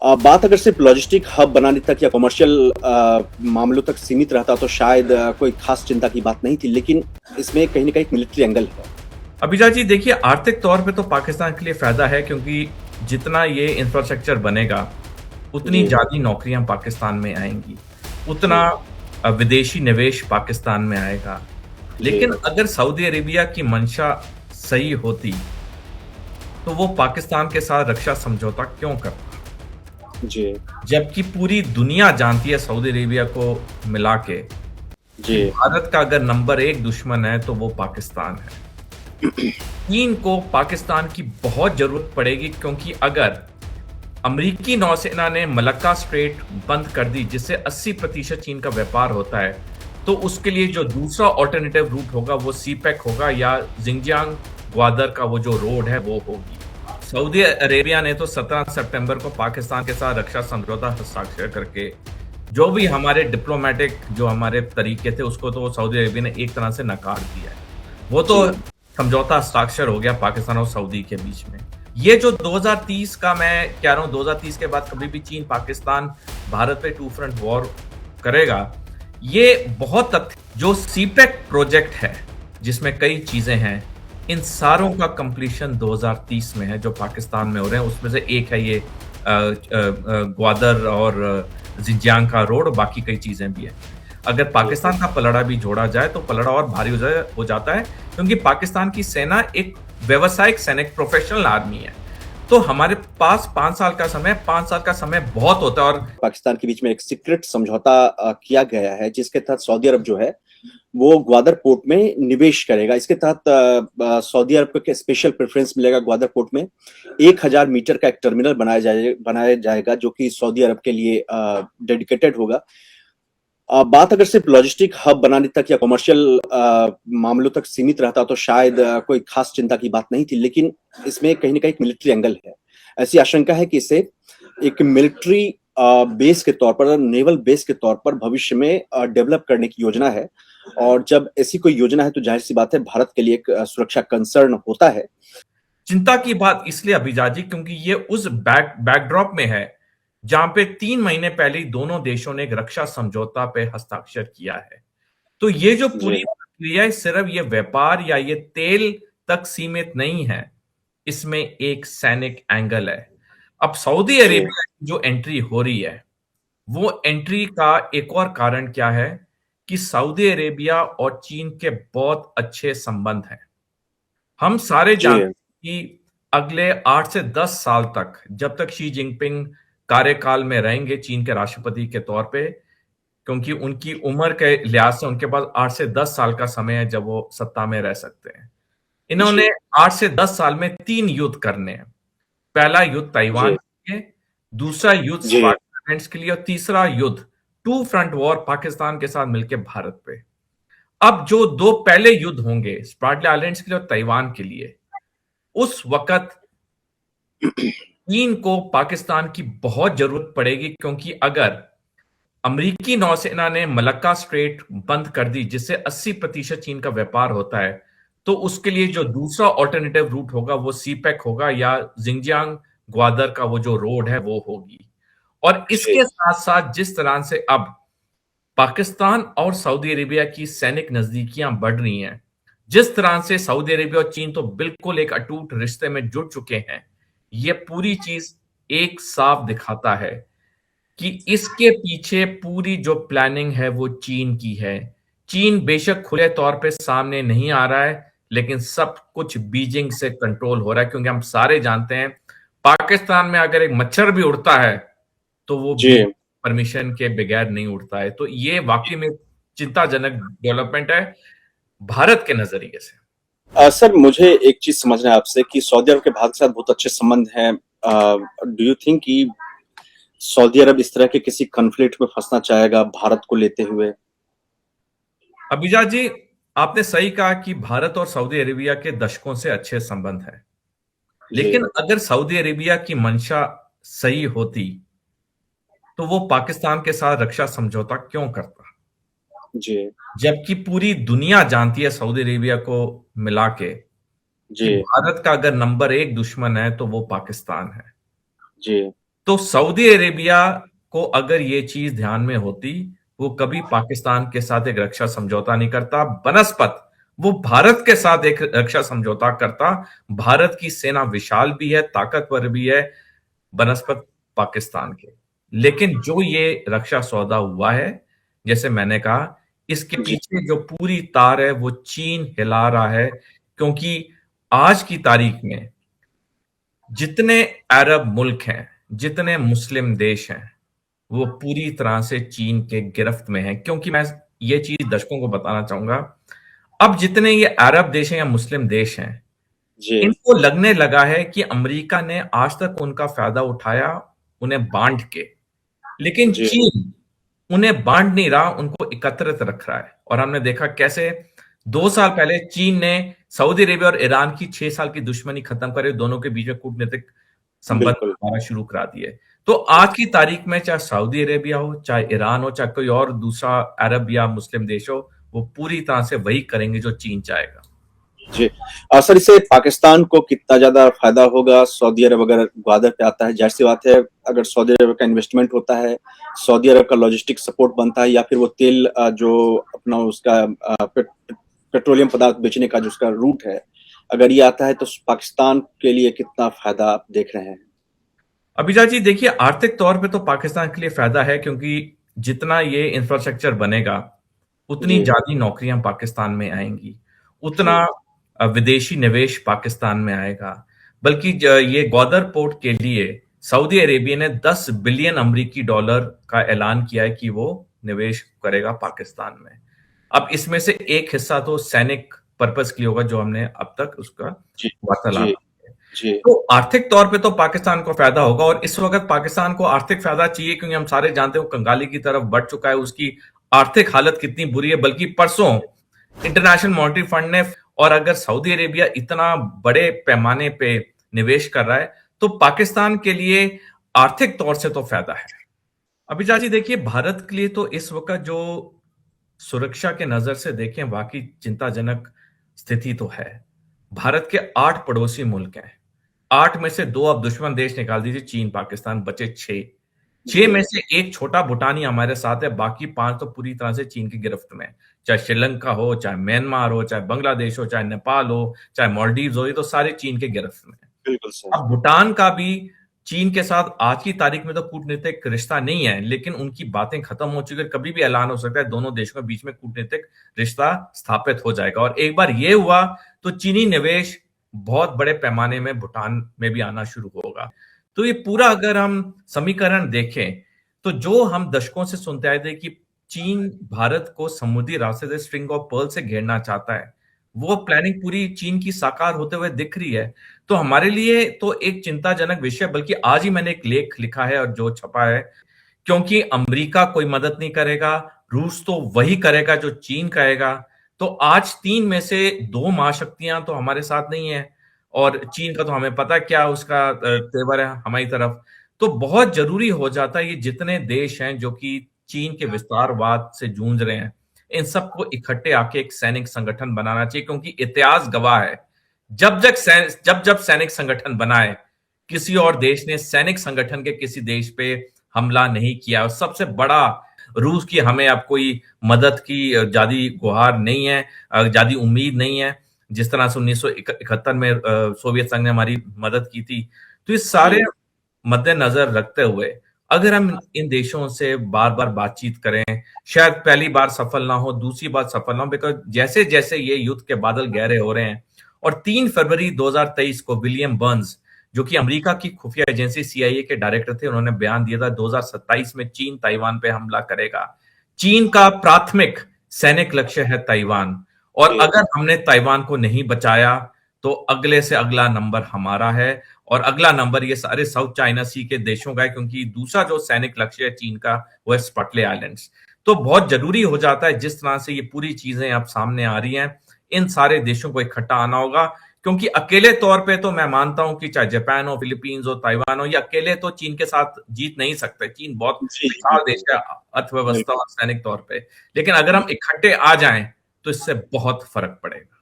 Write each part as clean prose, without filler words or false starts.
बात अगर सिर्फ लॉजिस्टिक हब बनाने तक या कमर्शियल मामलों तक सीमित रहता तो शायद कोई खास चिंता की बात नहीं थी, लेकिन इसमें कहीं ना कहीं एक मिलिट्री एंगल है। अभिजा जी देखिए, आर्थिक तौर पे तो पाकिस्तान के लिए फायदा है, क्योंकि जितना ये इंफ्रास्ट्रक्चर बनेगा उतनी जी ज्यादा नौकरियां पाकिस्तान में आएंगी, उतना जी विदेशी निवेश पाकिस्तान में आएगा। जी लेकिन अगर सऊदी अरेबिया की मंशा सही होती तो वो पाकिस्तान के साथ रक्षा समझौता क्यों करता, जी जबकि पूरी दुनिया जानती है सऊदी अरेबिया को मिला के कि जी भारत का अगर नंबर एक दुश्मन है तो वो पाकिस्तान है। चीन को पाकिस्तान की बहुत जरूरत पड़ेगी, क्योंकि अगर अमेरिकी नौसेना ने मलक्का स्ट्रेट बंद कर दी, जिससे 80% चीन का व्यापार होता है, तो उसके लिए जो दूसरा ऑल्टरनेटिव रूट होगा वो सी पैक होगा, या जिंगजियांग ग्वादर का वो जो रोड है वो होगी। सऊदी अरेबिया ने तो 17 सितंबर को पाकिस्तान के साथ रक्षा समझौता हस्ताक्षर करके जो भी हमारे डिप्लोमेटिक जो हमारे तरीके थे उसको तो सऊदी अरेबिया ने एक तरह से नकार दिया है। वो तो जी समझौता हस्ताक्षर हो गया पाकिस्तान और सऊदी के बीच में। ये जो 2030 का मैं कह रहा हूँ, 2030 के बाद कभी भी चीन पाकिस्तान भारत पे टू फ्रंट वॉर करेगा, ये बहुत तथ्य जो सीपेक प्रोजेक्ट है जिसमें कई चीजें हैं, इन सारों का कंप्लीशन 2030 में है जो पाकिस्तान में हो रहे हैं। उसमें से एक है ये ग्वादर और जिंजियांग का रोड, बाकी कई चीजें भी है। अगर पाकिस्तान का पलड़ा भी जोड़ा जाए तो पलड़ा और भारी हो जाता है, क्योंकि पाकिस्तान की सेना एक व्यवसायिक सैनिक प्रोफेशनल आर्मी है। तो हमारे पास 5 साल का समय, 5 साल का समय बहुत होता है। और पाकिस्तान के बीच में एक सीक्रेट समझौता किया गया है, जिसके तहत सऊदी अरब जो है वो ग्वादर पोर्ट में निवेश करेगा। इसके तहत सऊदी अरब को स्पेशल प्रेफरेंस मिलेगा। ग्वादर पोर्ट में 1000 मीटर का एक टर्मिनल बनाया जाएगा जो कि सऊदी अरब के लिए डेडिकेटेड होगा। बात अगर सिर्फ लॉजिस्टिक हब बनाने तक या कमर्शियल मामलों तक सीमित रहता तो शायद कोई खास चिंता की बात नहीं थी, लेकिन इसमें कहीं ना कहीं एक मिलिट्री एंगल है। ऐसी आशंका है कि इसे एक मिलिट्री बेस के तौर पर, नेवल बेस के तौर पर भविष्य में डेवलप करने की योजना है। और जब ऐसी कोई योजना है तो जाहिर सी बात है भारत के लिए एक सुरक्षा कंसर्न होता है। चिंता की बात इसलिए अभिजाजी, क्योंकि ये उस बैकड्रॉप में है जहां पे 3 महीने पहले ही दोनों देशों ने एक रक्षा समझौता पे हस्ताक्षर किया है। तो ये जो जी पूरी प्रक्रिया है, सिर्फ ये व्यापार या ये तेल तक सीमित नहीं है, इसमें एक सैनिक एंगल है। अब सऊदी जी अरेबिया की जो एंट्री हो रही है, वो एंट्री का एक और कारण क्या है कि सऊदी अरेबिया और चीन के बहुत अच्छे संबंध हैं। हम सारे जी जानते हैं कि अगले 8 से 10 साल तक, जब तक शी जिनपिंग कार्यकाल में रहेंगे चीन के राष्ट्रपति के तौर पे, क्योंकि उनकी उम्र के लिहाज से उनके पास 8 से 10 साल का समय है जब वो सत्ता में रह सकते हैं। इन्होंने जी 8 से 10 साल में 3 युद्ध करने हैं। पहला युद्ध ताइवान जी के लिए, दूसरा युद्ध जी स्पार्टन आइलैंड्स के लिए, और तीसरा युद्ध टू फ्रंट वॉर पाकिस्तान के साथ मिलकर भारत पे। अब जो दो पहले युद्ध होंगे स्पार्टन आइलैंड्स के लिए और ताइवान के लिए, उस वक्त चीन को पाकिस्तान की बहुत जरूरत पड़ेगी, क्योंकि अगर अमेरिकी नौसेना ने मलक्का स्ट्रेट बंद कर दी, जिससे 80% चीन का व्यापार होता है, तो उसके लिए जो दूसरा ऑल्टरनेटिव रूट होगा वो सी पैक होगा, या जिंगजियांग ग्वादर का वो जो रोड है वो होगी। और जी इसके साथ साथ जिस तरह से अब पाकिस्तान और सऊदी अरेबिया की सैनिक नजदीकियां बढ़ रही हैं, जिस तरह से सऊदी अरेबिया और चीन तो बिल्कुल एक अटूट रिश्ते में जुड़ चुके हैं, ये पूरी चीज एक साफ दिखाता है कि इसके पीछे पूरी जो प्लानिंग है वो चीन की है। चीन बेशक खुले तौर पे सामने नहीं आ रहा है, लेकिन सब कुछ बीजिंग से कंट्रोल हो रहा है, क्योंकि हम सारे जानते हैं पाकिस्तान में अगर एक मच्छर भी उड़ता है तो वो जी बीजिंग परमिशन के बगैर नहीं उड़ता है। तो ये वाकई में चिंताजनक डेवलपमेंट है भारत के नजरिए से। सर, मुझे एक चीज समझना है आपसे कि सऊदी अरब के भारत के साथ बहुत अच्छे संबंध हैं। डू यू थिंक कि सऊदी अरब इस तरह के किसी कॉन्फ्लिक्ट में फंसना चाहेगा भारत को लेते हुए? अभिजा जी, आपने सही कहा कि भारत और सऊदी अरेबिया के दशकों से अच्छे संबंध हैं। जी लेकिन अगर सऊदी अरेबिया की मंशा सही होती तो वो पाकिस्तान के साथ रक्षा समझौता क्यों करता, जी जबकि पूरी दुनिया जानती है सऊदी अरेबिया को मिला के कि जी भारत का अगर नंबर एक दुश्मन है तो वो पाकिस्तान है। जी तो सऊदी अरेबिया को अगर ये चीज ध्यान में होती, वो कभी पाकिस्तान के साथ एक रक्षा समझौता नहीं करता, बनस्पत वो भारत के साथ एक रक्षा समझौता करता। भारत की सेना विशाल भी है, ताकतवर भी है, बनस्पत पाकिस्तान के। लेकिन जो ये रक्षा सौदा हुआ है, जैसे मैंने कहा, इसके जी पीछे जो पूरी तार है वो चीन हिला रहा है, क्योंकि आज की तारीख में जितने अरब मुल्क हैं, जितने मुस्लिम देश हैं, वो पूरी तरह से चीन के गिरफ्त में हैं। क्योंकि मैं ये चीज दर्शकों को बताना चाहूंगा, अब जितने ये अरब देश हैं या मुस्लिम देश हैं, जी इनको लगने लगा है कि अमेरिका ने आज तक उनका फायदा उठाया उन्हें बांट के, लेकिन जी चीन उन्हें बांट नहीं रहा, उनको एकत्रित रख रहा है। और हमने देखा कैसे 2 साल पहले चीन ने सऊदी अरेबिया और ईरान की 6 साल की दुश्मनी खत्म करे, दोनों के बीच में कूटनीतिक संबंध बिल्कुल दोबारा शुरू करा दिए। तो आज की तारीख में चाहे सऊदी अरेबिया हो, चाहे ईरान हो, चाहे कोई और दूसरा अरब या मुस्लिम देश हो, वो पूरी तरह से वही करेंगे जो चीन चाहेगा। जी सर, इससे पाकिस्तान को कितना ज्यादा फायदा होगा? सऊदी अरब अगर ग्वादर पे आता है, जाहिर सी बात है, अगर सऊदी अरब का इन्वेस्टमेंट होता है, सऊदी अरब का लॉजिस्टिक सपोर्ट बनता है, या फिर वो तेल जो अपना उसका पेट्रोलियम पदार्थ बेचने का जो उसका रूट है, अगर ये आता है तो पाकिस्तान के लिए कितना फायदा आप देख रहे हैं? अभिजा जी देखिए, आर्थिक तौर पे तो पाकिस्तान के लिए फायदा है, क्योंकि जितना ये इंफ्रास्ट्रक्चर बनेगा उतनी जी ज्यादा नौकरियां पाकिस्तान में आएंगी, उतना जी विदेशी निवेश पाकिस्तान में आएगा। बल्कि ये ग्वादर पोर्ट के लिए सऊदी अरेबिया ने 10 बिलियन अमेरिकी डॉलर का ऐलान किया है कि वो निवेश करेगा पाकिस्तान में। अब इसमें से एक हिस्सा तो सैनिक पर्पस के लिए होगा, जो हमने अब तक उसका जी जी वार्तालाप। जी तो आर्थिक तौर पे तो पाकिस्तान को फायदा होगा, और इस वक्त पाकिस्तान को आर्थिक फायदा चाहिए, क्योंकि हम सारे जानते हैं वो कंगाली की तरफ बढ़ चुका है, उसकी आर्थिक हालत कितनी बुरी है। बल्कि परसों इंटरनेशनल मॉनेटरी फंड ने, और अगर सऊदी अरेबिया इतना बड़े पैमाने पे निवेश कर रहा है, तो पाकिस्तान के लिए आर्थिक तौर से तो फायदा है। अभी चाची देखिए, भारत के लिए तो इस वक्त जो सुरक्षा के नजर से देखें, वाकई चिंताजनक स्थिति तो है। भारत के 8 पड़ोसी मुल्क हैं, 8 में से 2 अब दुश्मन देश निकाल दीजिए, चीन पाकिस्तान, बचे 6। 6 जी में से एक छोटा भूटानी हमारे साथ है, बाकी 5 तो पूरी तरह से चीन की गिरफ्त में है। चाहे श्रीलंका हो, चाहे म्यांमार हो, चाहे बांग्लादेश हो, चाहे नेपाल हो, चाहे मालदीव्स हो, ये तो सारे चीन के गिरफ्त में है। बिल्कुल सर। अब भूटान का भी चीन के साथ आज की तारीख में तो कूटनीतिक रिश्ता नहीं है, लेकिन उनकी बातें खत्म हो चुकी है। कभी भी ऐलान हो सकता है, दोनों देशों के बीच में कूटनीतिक रिश्ता स्थापित हो जाएगा। और एक बार ये हुआ तो चीनी निवेश बहुत बड़े पैमाने में भूटान में भी आना शुरू होगा। तो ये पूरा अगर हम समीकरण देखें, तो जो हम दशकों से सुनते आए थे कि चीन भारत को समुद्री रास्ते से, स्ट्रिंग ऑफ पर्ल से घेरना चाहता है, वो प्लानिंग पूरी चीन की साकार होते हुए दिख रही है। तो हमारे लिए तो एक चिंताजनक विषय, बल्कि आज ही मैंने एक लेख लिखा है और जो छपा है, क्योंकि अमेरिका कोई मदद नहीं करेगा, रूस तो वही करेगा जो चीन कहेगा। तो आज 3 में से 2 महाशक्तियां तो हमारे साथ नहीं है, और चीन का तो हमें पता है क्या उसका तेवर है हमारी तरफ। तो बहुत जरूरी हो जाता है, ये जितने देश हैं जो कि चीन के विस्तारवाद से जूझ रहे हैं, इन सबको इकट्ठे आके एक सैनिक संगठन बनाना चाहिए। क्योंकि इतिहास गवाह है, जब जब सैनिक संगठन बनाए, किसी और देश ने सैनिक संगठन के किसी देश पे हमला नहीं किया। और सबसे बड़ा, रूस की हमें अब कोई मदद की ज्यादा गुहार नहीं है, ज्यादा उम्मीद नहीं है, जिस तरह से 1971 में सोवियत संघ ने हमारी मदद की थी। तो इस सारे जी मद्देनजर रखते हुए अगर हम इन देशों से बार बार बातचीत करें, शायद पहली बार सफल ना हो, दूसरी बार सफल ना हो, बिकॉज जैसे जैसे ये युद्ध के बादल गहरे हो रहे हैं। और 3 फरवरी 2023 को विलियम बर्न्स, जो कि अमेरिका की खुफिया एजेंसी CIA के डायरेक्टर थे, उन्होंने बयान दिया था 2027 में चीन ताइवान पे हमला करेगा। चीन का प्राथमिक सैनिक लक्ष्य है ताइवान, और जी अगर हमने ताइवान को नहीं बचाया तो अगले से अगला नंबर हमारा है। और अगला नंबर ये सारे साउथ चाइना सी के देशों का है, क्योंकि दूसरा जो सैनिक लक्ष्य है चीन का, वो है स्पटले आइलैंड्स। तो बहुत जरूरी हो जाता है, जिस तरह से ये पूरी चीजें अब सामने आ रही हैं, इन सारे देशों को इकट्ठा आना होगा। क्योंकि अकेले तौर पे तो मैं मानता हूं कि चाहे जापान हो, फिलीपींस हो, ताइवान हो, ये अकेले तो चीन के साथ जीत नहीं सकते। चीन बहुत जी विशाल देश है, अर्थव्यवस्था और सैनिक तौर पे। लेकिन अगर हम इकट्ठे आ जाएं तो इससे बहुत फर्क पड़ेगा।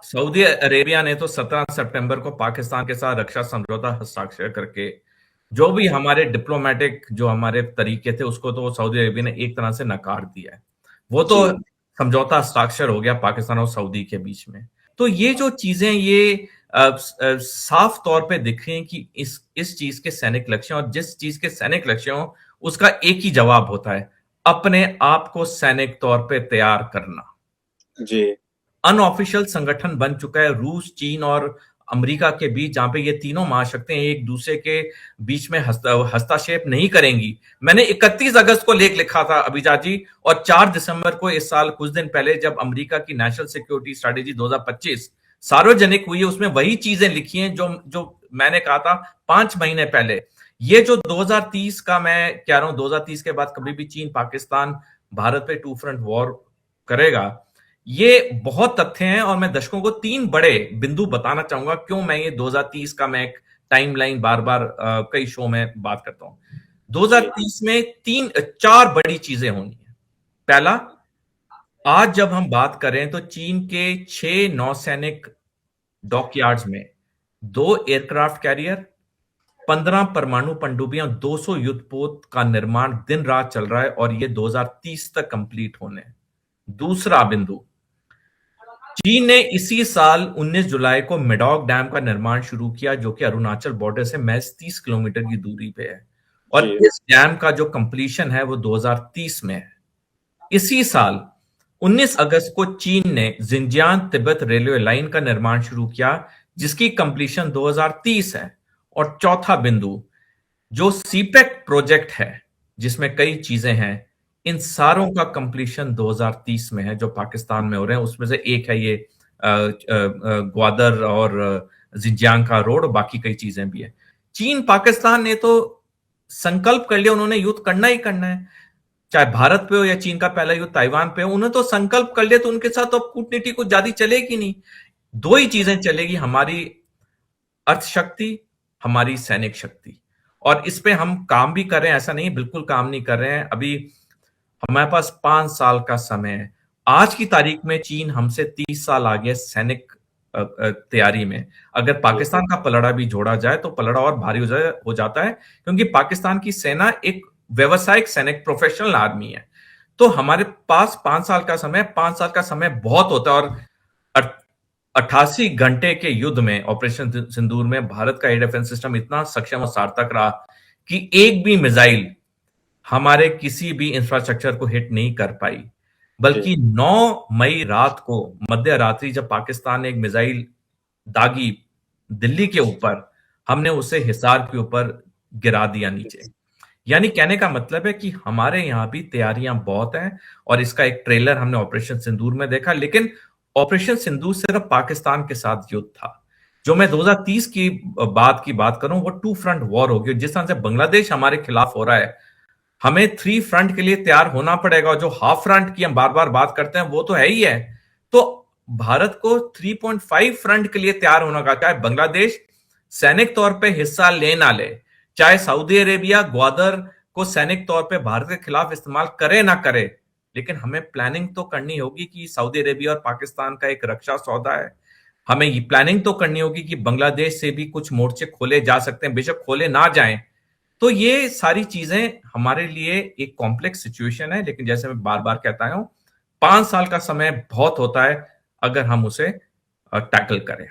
सऊदी अरेबिया ने तो 17 सितंबर को पाकिस्तान के साथ रक्षा समझौता हस्ताक्षर करके जो भी हमारे डिप्लोमेटिक जो हमारे तरीके थे उसको तो सऊदी अरेबिया ने एक तरह से नकार दिया है। वो तो जी समझौता हस्ताक्षर हो गया पाकिस्तान और सऊदी के बीच में। तो ये जो चीजें ये साफ तौर पे दिख रही हैं कि इस चीज के सैनिक लक्ष्य और जिस चीज के सैनिक लक्ष्य हो उसका एक ही जवाब होता है, अपने आप को सैनिक तौर पे तैयार करना। जी अनऑफिशियल संगठन बन चुका है रूस, चीन और अमेरिका के बीच, जहां पे ये तीनों महाशक्तियां एक दूसरे के बीच में हस्तक्षेप नहीं करेंगी। मैंने 31 अगस्त को लेख लिखा था अभिजा जी, और 4 दिसंबर को इस साल कुछ दिन पहले जब अमेरिका की नेशनल सिक्योरिटी स्ट्रेटेजी 2025 सार्वजनिक हुई है, उसमें वही चीजें लिखी हैं जो जो मैंने कहा था 5 महीने पहले। ये जो 2030 का मैं कह रहा हूं, 2030 के बाद कभी भी चीन पाकिस्तान भारत पे टू फ्रंट वॉर करेगा, ये बहुत तथ्य हैं। और मैं दर्शकों को 3 बड़े बिंदु बताना चाहूंगा क्यों मैं ये 2030 का मैं एक टाइमलाइन बार बार कई शो में बात करता हूं। जी 2030 में 4 बड़ी चीजें होनी है। पहला, आज जब हम बात करें तो चीन के 6 नौसैनिक डॉकयार्ड्स में 2 एयरक्राफ्ट कैरियर, 15 परमाणु पनडुब्बियां, 200 युद्धपोत का निर्माण दिन रात चल रहा है और ये 2030 तक कंप्लीट होने। दूसरा बिंदु, चीन ने इसी साल 19 जुलाई को मेडॉक डैम का निर्माण शुरू किया जो कि अरुणाचल बॉर्डर से महज 30 किलोमीटर की दूरी पे है, और जी इस डैम का जो कंप्लीशन है वो 2030 में है। इसी साल 19 अगस्त को चीन ने जिंजियान तिब्बत रेलवे लाइन का निर्माण शुरू किया जिसकी कंप्लीशन 2030 है। और चौथा बिंदु, जो सीपेक प्रोजेक्ट है जिसमें कई चीजें हैं, इन सारों का कंप्लीशन 2030 में है जो पाकिस्तान में हो रहे हैं। उसमें से एक है ये ग्वादर और जिंजियांग का रोड, बाकी कई चीजें भी है। चीन पाकिस्तान ने तो संकल्प कर लिया, उन्होंने युद्ध करना ही करना है, चाहे भारत पे हो या चीन का पहला युद्ध ताइवान पे हो, उन्होंने तो संकल्प कर लिया। तो उनके साथ तो अब कूटनीति कुछ ज्यादा चलेगी नहीं। 2 ही चीजें चलेगी, हमारी अर्थशक्ति, हमारी सैनिक शक्ति। और इस पे हम काम भी कर रहे हैं, ऐसा नहीं बिल्कुल काम नहीं कर रहे हैं। अभी हमारे पास 5 साल का समय है। आज की तारीख में चीन हमसे 30 साल आगे सैनिक तैयारी में। अगर पाकिस्तान का पलड़ा भी जोड़ा जाए तो पलड़ा और भारी हो जाता है, क्योंकि पाकिस्तान की सेना एक व्यवसायिक सैनिक प्रोफेशनल आर्मी है। तो हमारे पास 5 साल का समय, 5 साल का समय बहुत होता है। और 88 घंटे के युद्ध में, ऑपरेशन सिंदूर में, भारत का एयर डिफेंस सिस्टम इतना सक्षम और सार्थक रहा कि एक भी मिसाइल हमारे किसी भी इंफ्रास्ट्रक्चर को हिट नहीं कर पाई। बल्कि 9 मई रात को मध्य रात्रि जब पाकिस्तान ने एक मिसाइल दागी दिल्ली के ऊपर, हमने उसे हिसार के ऊपर गिरा दिया नीचे। यानी कहने का मतलब है कि हमारे यहां भी तैयारियां बहुत हैं, और इसका एक ट्रेलर हमने ऑपरेशन सिंदूर में देखा। लेकिन ऑपरेशन सिंदूर सिर्फ पाकिस्तान के साथ युद्ध था। जो मैं 2030 की बात करूं, वो टू फ्रंट वॉर होगी। जिस तरह से बांग्लादेश हमारे खिलाफ हो रहा है, हमें 3 फ्रंट के लिए तैयार होना पड़ेगा। और जो हाफ फ्रंट की हम बार बार बात करते हैं वो तो है ही है। तो भारत को 3.5 फ्रंट के लिए तैयार होना का, चाहे बांग्लादेश सैनिक तौर पे हिस्सा ले ना ले, चाहे सऊदी अरेबिया ग्वादर को सैनिक तौर पे भारत के खिलाफ इस्तेमाल करे ना करे, लेकिन हमें प्लानिंग तो करनी होगी कि सऊदी अरेबिया और पाकिस्तान का एक रक्षा सौदा है। हमें ये प्लानिंग तो करनी होगी कि बांग्लादेश से भी कुछ मोर्चे खोले जा सकते हैं, बेशक खोले ना जाएं। तो ये सारी चीजें हमारे लिए एक कॉम्प्लेक्स सिचुएशन है, लेकिन जैसे मैं बार बार कहता हूं, 5 साल का समय बहुत होता है अगर हम उसे टैकल करें।